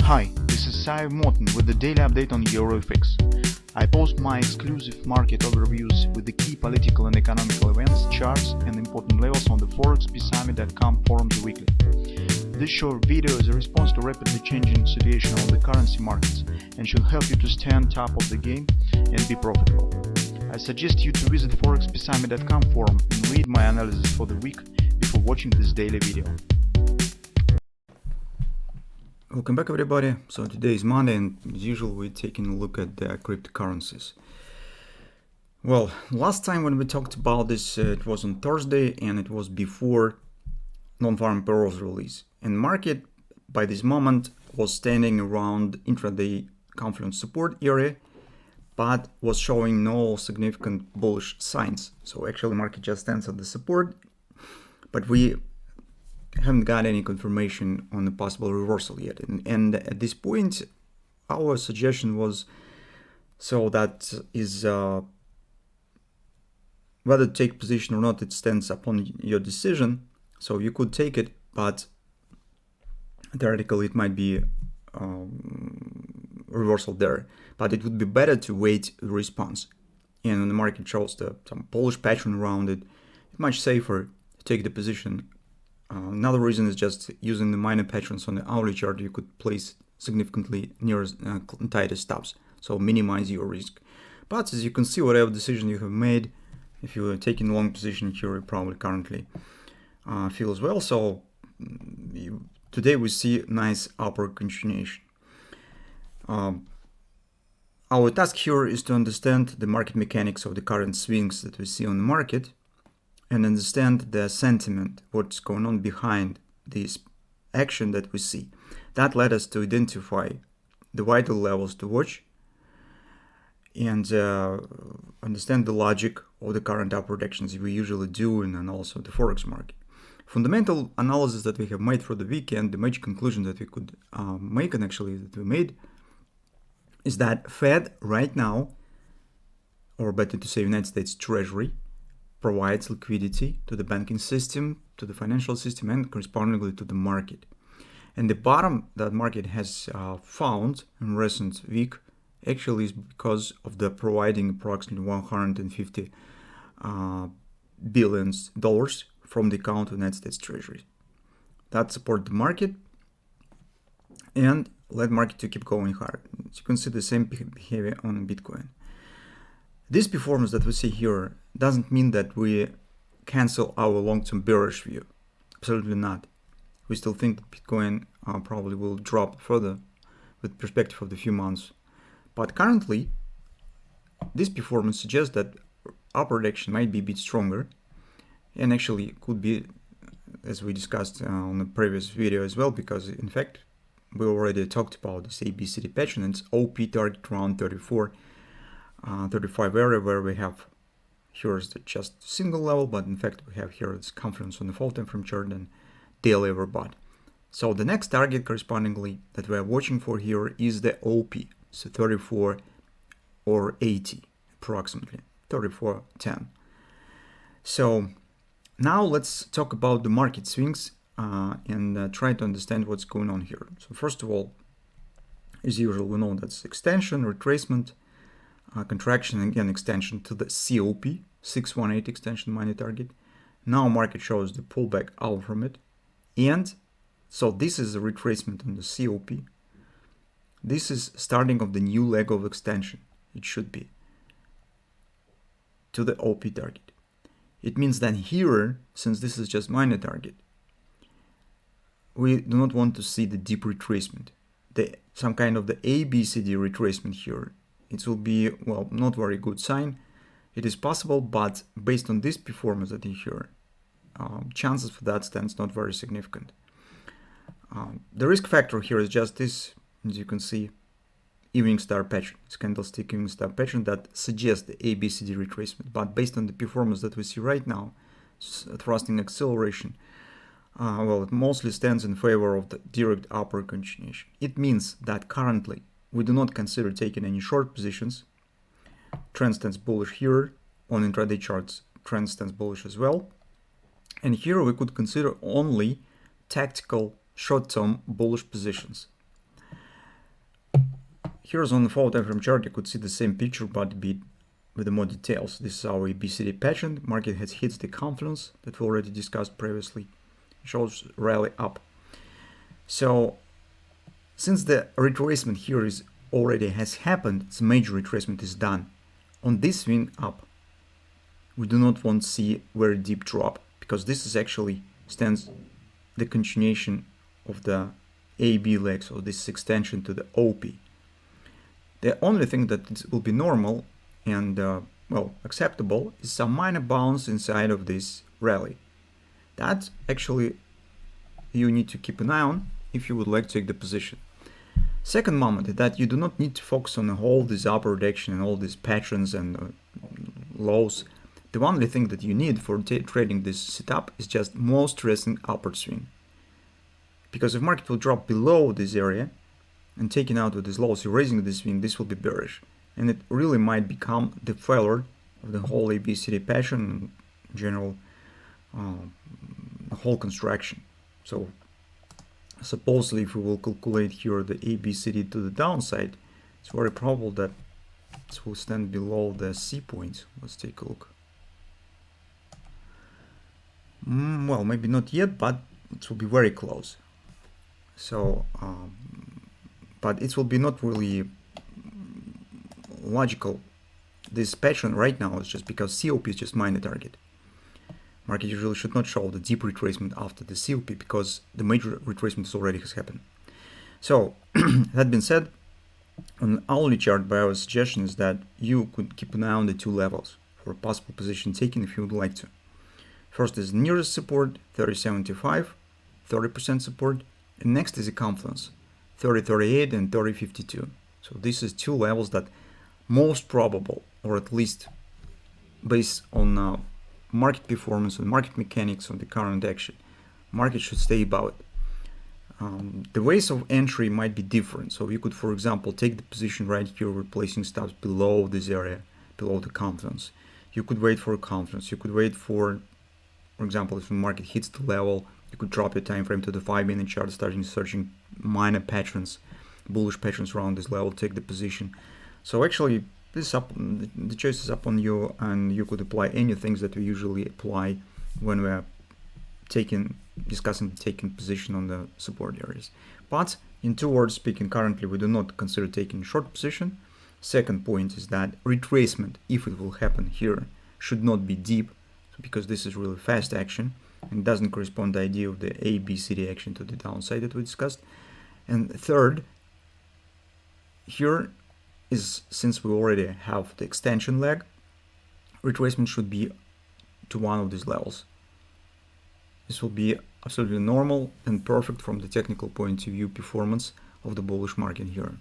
Hi, this is Sive Morten with the daily update on EuroFX. I post my exclusive market overviews with the key political and economical events, charts and important levels on the ForexPeaceArmy.com forums weekly. This short video is a response to rapidly changing situation on the currency markets and should help you to stay on top of the game and be profitable. I suggest you to visit ForexPeaceArmy.com forum and read my analysis for the week before watching this daily video. Welcome back, everybody. So today is Monday, and as usual we're taking a look at the cryptocurrencies. Well, last time when we talked about this, it was on Thursday, and it was before non-farm payrolls release. And market by this moment was standing around intraday confluence support area, but was showing no significant bullish signs. So actually market just stands at the support, but we haven't got any confirmation on the possible reversal yet. And at this point, our suggestion was, so that is whether to take position or not, it stands upon your decision. So you could take it, but theoretically it might be reversal there. But it would be better to wait the response. And when the market shows some bullish pattern around it, it's much safer to take the position. Another reason is just using the minor patterns on the hourly chart. You could place significantly near tighter stops, so minimize your risk. But as you can see, whatever decision you have made, if you are taking a long position here, you probably currently feel as well. So today we see nice upward continuation. Our task here is to understand the market mechanics of the current swings that we see on the market, and understand the sentiment, what's going on behind this action that we see. That led us to identify the vital levels to watch and understand the logic of the current upward actions we usually do, and also the Forex market. Fundamental analysis that we have made for the weekend, the major conclusion that we could make, and actually that we made, is that Fed right now, or better to say United States Treasury, provides liquidity to the banking system, to the financial system, and correspondingly to the market. And the bottom that market has found in recent week actually is because of the providing approximately $150 billion from the account of the United States Treasury. That support the market and let market to keep going higher. As you can see, the same behavior on Bitcoin. This performance that we see here doesn't mean that we cancel our long-term bearish view. Absolutely not. We still think that Bitcoin probably will drop further with perspective of the few months. But currently, this performance suggests that upward action might be a bit stronger, and actually could be, as we discussed on the previous video as well, because in fact we already talked about this ABCD pattern, and its OP target around 35 area, where we have here is just single level, but in fact we have here this confluence on the fall time frame chart and daily overbought. So the next target correspondingly that we are watching for here is the OP, so 34 or 80 approximately, 34.10. So now let's talk about the market swings and try to understand what's going on here. So first of all, as usual, we know that's extension, retracement, contraction, again extension to the COP 618 extension money target. Now market shows the pullback out from it, and so this is a retracement on the COP. This is starting of the new leg of extension. It should be to the OP target. It means that here, since this is just minor target, we do not want to see the deep retracement, some kind of the ABCD retracement here. It will be, well, not very good sign. It is possible, but based on this performance that you hear, chances for that stands not very significant. The risk factor here is just this, as you can see, evening star pattern, it's candlestick evening star pattern that suggests the ABCD retracement. But based on the performance that we see right now, thrusting acceleration, well, it mostly stands in favor of the direct upward continuation. It means that currently we do not consider taking any short positions. Trend stands bullish here. On intraday charts, trend stands bullish as well. And here we could consider only tactical short-term bullish positions. Here's on the 4 time frame chart, you could see the same picture but a bit with the more details. This is our ABCD pattern. Market has hit the confluence that we already discussed previously. It shows rally up. So since the retracement here is already has happened, the major retracement is done. On this swing up, we do not want to see very deep drop, because this is actually stands the continuation of the AB leg, so this is extension to the OP. The only thing that will be normal and well, acceptable is some minor bounce inside of this rally. That actually you need to keep an eye on if you would like to take the position. Second moment is that you do not need to focus on all this upward action and all these patterns and lows. The only thing that you need for trading this setup is just most recent upward swing. Because if market will drop below this area and taking out with these lows, erasing this swing, this will be bearish. And it really might become the failure of the whole ABCD pattern and general whole construction. So supposedly if we will calculate here the ABCD to the downside, it's very probable that it will stand below the C points. Let's take a look. Well, maybe not yet, but it will be very close. So, but it will be not really logical. This pattern right now is just because COP is just minor target. Market usually should not show the deep retracement after the COP because the major retracement already has happened. So, that being said, on the hourly chart, by our suggestion is that you could keep an eye on the two levels for a possible position taking if you would like to. First is nearest support, 30.75, 30% support, and next is a confluence, 30.38 and 30.52. So this is two levels that most probable, or at least based on market performance and market mechanics on the current action, market should stay above it. The ways of entry might be different. So you could, for example, take the position right here, replacing stops below this area, below the confluence. You could wait for a confluence. You could wait for example, if the market hits the level, you could drop your time frame to the 5-minute chart, starting searching minor patterns, bullish patterns around this level, take the position. So actually, this is up, the choice is up on you, and you could apply any things that we usually apply when we're discussing taking position on the support areas. But in two words speaking, currently we do not consider taking short position. Second point is that retracement, if it will happen here, should not be deep, because this is really fast action and doesn't correspond to the idea of the ABCD action to the downside that we discussed. And third, here is, since we already have the extension leg, retracement should be to one of these levels. This will be absolutely normal and perfect from the technical point of view performance of the bullish market here.